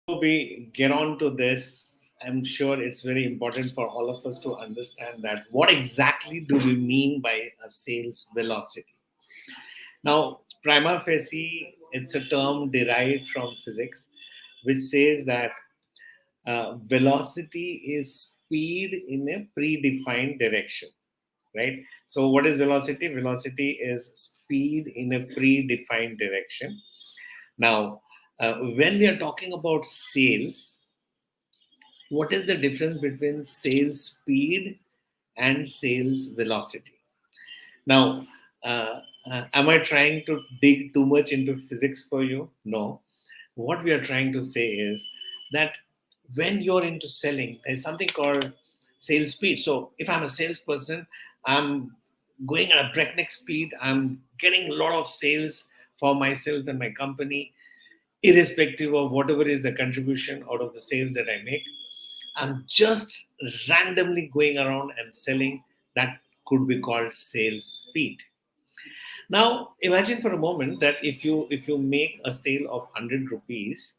We get on to this, I'm sure it's very important for all of us to understand that what exactly do we mean by a sales velocity. Now, prima facie, it's a term derived from physics, which says that velocity is speed in a predefined direction, right? So, what is velocity? Velocity is speed in a predefined direction. Now, when we are talking about sales, what is the difference between sales speed and sales velocity? Now, am I trying to dig too much into physics for you? No. What we are trying to say is that when you're into selling, there's something called sales speed. So if I'm a salesperson, I'm going at a breakneck speed, I'm getting a lot of sales for myself and my company, irrespective of whatever is the contribution out of the sales that I make. I'm just randomly going around and selling. That could be called sales speed. Now imagine for a moment that if you make a sale of 100 rupees,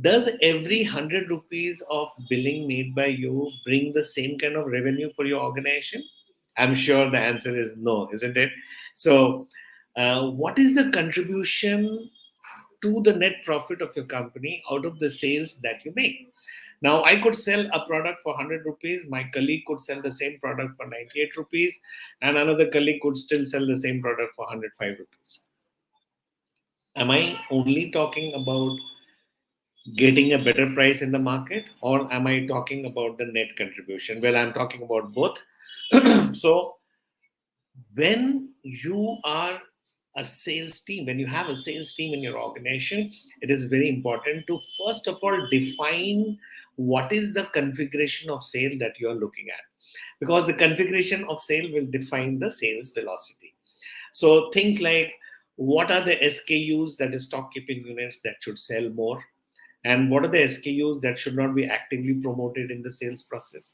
does every 100 rupees of billing made by you bring the same kind of revenue for your organization? I'm sure the answer is no, isn't it? So what is the contribution to the net profit of your company out of the sales that you make? Now, I could sell a product for 100 rupees. My colleague could sell the same product for 98 rupees, and another colleague could still sell the same product for 105 rupees. Am I only talking about getting a better price in the market, or am I talking about the net contribution? Well, I'm talking about both. So, when you are a sales team, when you have a sales team in your organization, it is very important to first of all define what is the configuration of sale that you are looking at, because the configuration of sale will define the sales velocity. So things like, what are the SKUs, that is stock keeping units, that should sell more, and what are the SKUs that should not be actively promoted in the sales process?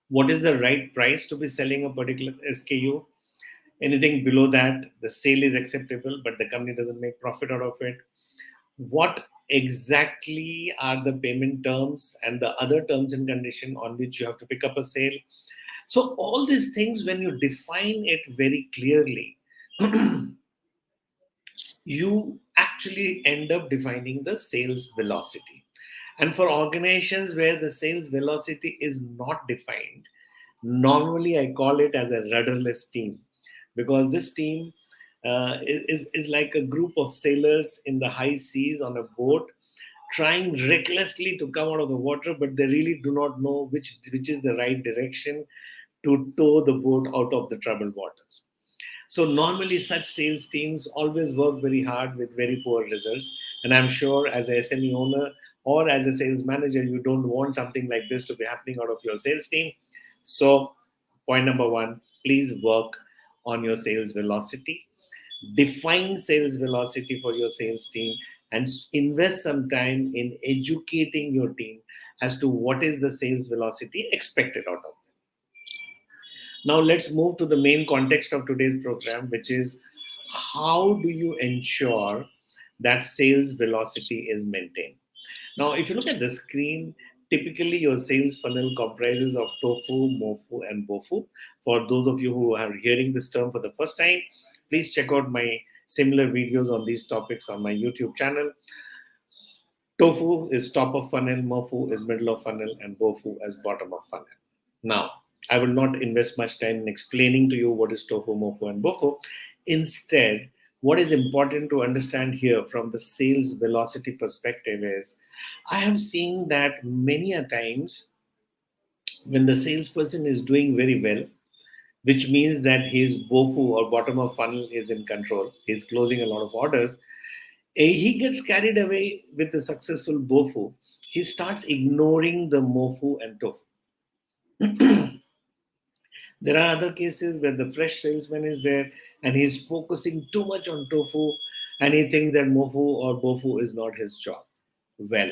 What is the right price to be selling a particular SKU? Anything below that, the sale is acceptable, but the company doesn't make profit out of it. What exactly are the payment terms and the other terms and condition on which you have to pick up a sale? So all these things, when you define it very clearly, you actually end up defining the sales velocity. And for organizations where the sales velocity is not defined, normally I call it as a rudderless team, because this team is like a group of sailors in the high seas on a boat, trying recklessly to come out of the water, but they really do not know which is the right direction to tow the boat out of the troubled waters. So normally such sales teams always work very hard with very poor results. And I'm sure as a SME owner or as a sales manager, you don't want something like this to be happening out of your sales team. So point number one, please work on your sales velocity. Define sales velocity for your sales team and invest some time in educating your team as to what is the sales velocity expected out of them. Now, let's move to the main context of today's program, which is how do you ensure that sales velocity is maintained? Now, if you look at the screen, typically your sales funnel comprises of tofu, mofu, and bofu. For those of you who are hearing this term for the first time, please check out my similar videos on these topics on my YouTube channel. Tofu is top of funnel, mofu is middle of funnel, and bofu as bottom of funnel. Now, I will not invest much time in explaining to you what is tofu, mofu, and bofu. Instead, what is important to understand here from the sales velocity perspective is, I have seen that many a times when the salesperson is doing very well, which means that his bofu or bottom of funnel is in control, he's closing a lot of orders, he gets carried away with the successful bofu. He starts ignoring the mofu and tofu. There are other cases where the fresh salesman is there and he's focusing too much on tofu and he thinks that mofu or bofu is not his job. Well,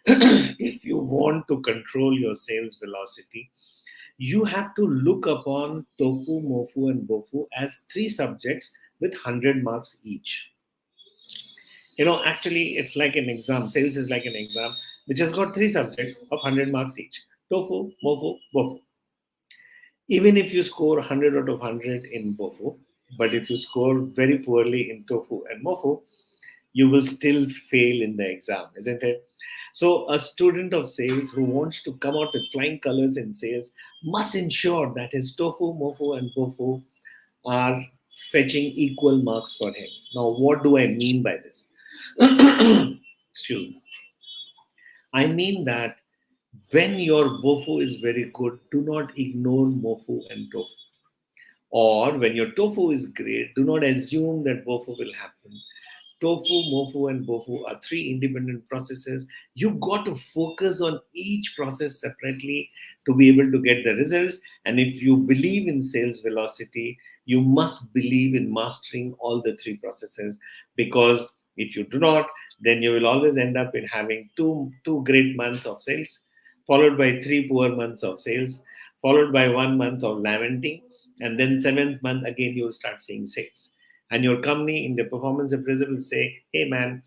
if you want to control your sales velocity, you have to look upon tofu, mofu, and bofu as three subjects with 100 marks each. Actually, it's like an exam. Sales is like an exam which has got three subjects of 100 marks each: tofu, mofu, bofu. Even if you score 100 out of 100 in bofu, but if you score very poorly in tofu and mofu, you will still fail in the exam, isn't it? So, a student of sales who wants to come out with flying colors in sales must ensure that his tofu, mofu, and bofu are fetching equal marks for him. Now, what do I mean by this? Excuse me. I mean that when your bofu is very good, do not ignore mofu and tofu. Or when your tofu is great, do not assume that bofu will happen. Tofu, mofu, and bofu are three independent processes. You got to focus on each process separately to be able to get the results. And if you believe in sales velocity, you must believe in mastering all the three processes, because if you do not, then you will always end up in having two great months of sales, followed by three poor months of sales, followed by 1 month of lamenting, and then seventh month again you will start seeing sales, and your company in the performance appraisal will say, hey man,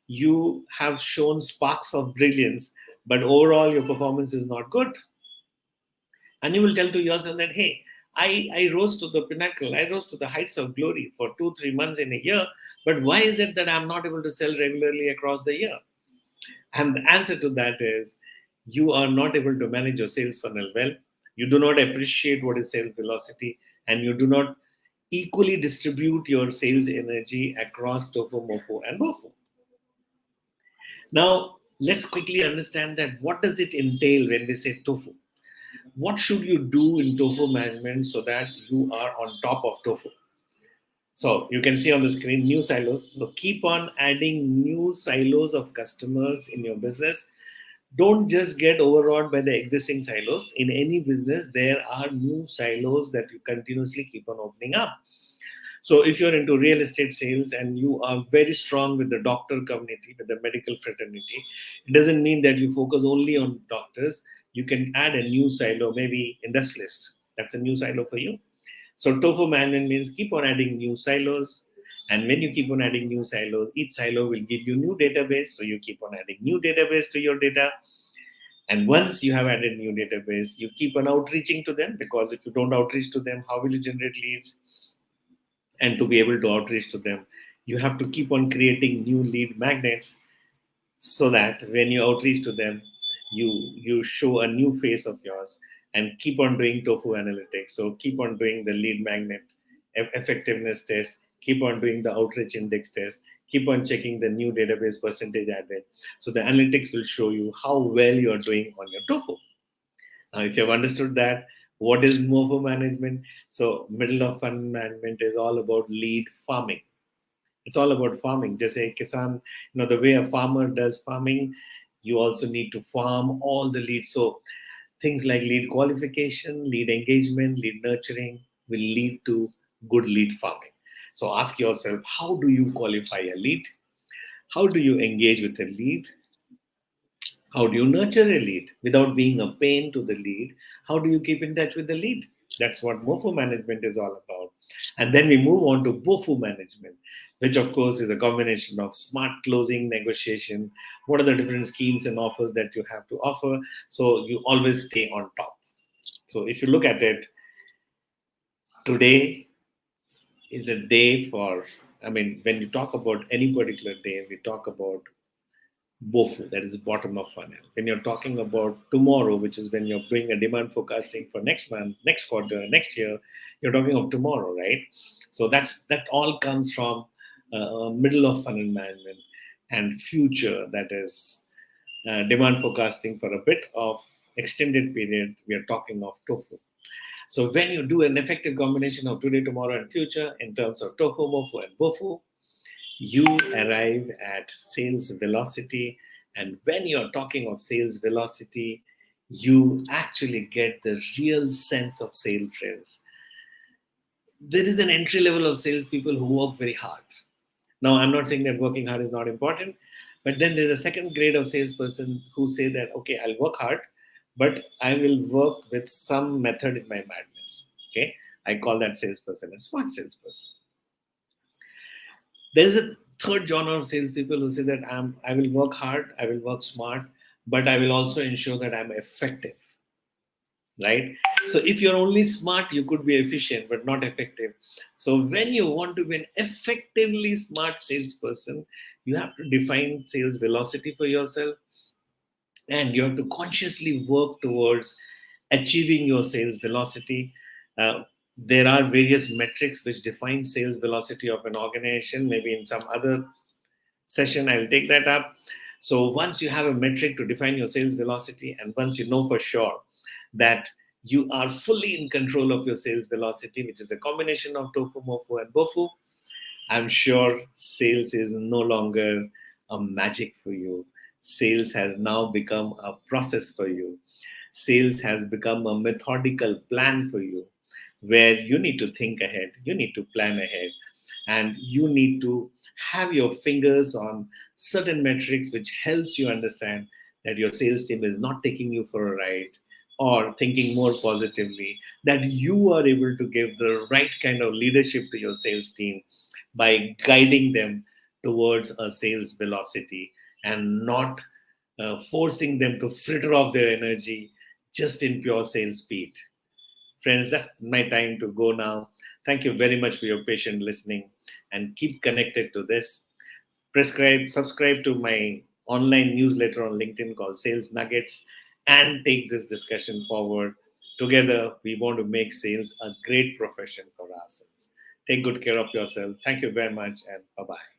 you have shown sparks of brilliance, but overall your performance is not good. And you will tell to yourself that, hey, I rose to the pinnacle, I rose to the heights of glory for 2 3 months in a year, but why is it that I'm not able to sell regularly across the year? And the answer to that is, you are not able to manage your sales funnel well, you do not appreciate what is sales velocity, and you do not equally distribute your sales energy across tofu, mofu, and bofu. Now, let's quickly understand that what does it entail when we say tofu? What should you do in tofu management so that you are on top of tofu? So you can see on the screen new silos. So keep on adding new silos of customers in your business. Don't just get overawed by the existing silos. In any business, there are new silos that you continuously keep on opening up. So if you're into real estate sales and you are very strong with the doctor community, with the medical fraternity, it doesn't mean that you focus only on doctors. You can add a new silo, maybe industrialist. That's a new silo for you. So tofu management means keep on adding new silos. And when you keep on adding new silos, each silo will give you new database. So you keep on adding new database to your data. And once you have added new database, you keep on outreaching to them, because if you don't outreach to them, how will you generate leads? And to be able to outreach to them, you have to keep on creating new lead magnets, so that when you outreach to them, you show a new face of yours. And keep on doing tofu analytics. So keep on doing the lead magnet effectiveness test, keep on doing the outreach index test, keep on checking the new database percentage added. So the analytics will show you how well you're doing on your tofu. Now, if you have understood that, what is MOFO management? So, middle of fund management is all about lead farming. It's all about farming. Just say Kisan, the way a farmer does farming, you also need to farm all the leads. So, things like lead qualification, lead engagement, lead nurturing will lead to good lead farming. So, ask yourself, how do you qualify a lead? How do you engage with a lead? How do you nurture a lead without being a pain to the lead? How do you keep in touch with the lead? That's what MOFO management is all about. And then we move on to BOFO management, which of course is a combination of smart closing, negotiation. What are the different schemes and offers that you have to offer? So you always stay on top. So if you look at it, today is a day for, when you talk about any particular day, we talk about BOFU, that is bottom of funnel. When you're talking about tomorrow, which is when you're doing a demand forecasting for next month, next quarter, next year, you're talking of tomorrow, right? So that all comes from middle of funnel management. And future, that is demand forecasting for a bit of extended period. We are talking of tofu. So when you do an effective combination of today, tomorrow, and future in terms of tofu, mofu, and bofu, you arrive at sales velocity. And when you're talking of sales velocity, you actually get the real sense of sales friends. There is an entry level of salespeople who work very hard. Now, I'm not saying that working hard is not important, but then there's a second grade of salesperson who say that, okay, I'll work hard, but I will work with some method in my madness. Okay, I call that salesperson a smart salesperson. There's a Third genre of salespeople who say that I will work hard, I will work smart, but I will also ensure that I'm effective, right? So if you're only smart, you could be efficient, but not effective. So when you want to be an effectively smart salesperson, you have to define sales velocity for yourself, and you have to consciously work towards achieving your sales velocity. There are various metrics which define sales velocity of an organization. Maybe in some other session I'll take that up. So once you have a metric to define your sales velocity, and once you know for sure that you are fully in control of your sales velocity, which is a combination of tofu, mofu, and bofu, I'm sure sales is no longer a magic for you. Sales has now become a process for you. Sales has become a methodical plan for you, where you need to think ahead, you need to plan ahead, and you need to have your fingers on certain metrics which helps you understand that your sales team is not taking you for a ride, or thinking more positively, that you are able to give the right kind of leadership to your sales team by guiding them towards a sales velocity, and not forcing them to fritter off their energy just in pure sales speed. Friends, that's my time to go now. Thank you very much for your patient listening, and keep connected to this. Subscribe to my online newsletter on LinkedIn called Sales Nuggets, and take this discussion forward. Together, we want to make sales a great profession for ourselves. Take good care of yourself. Thank you very much, and bye bye.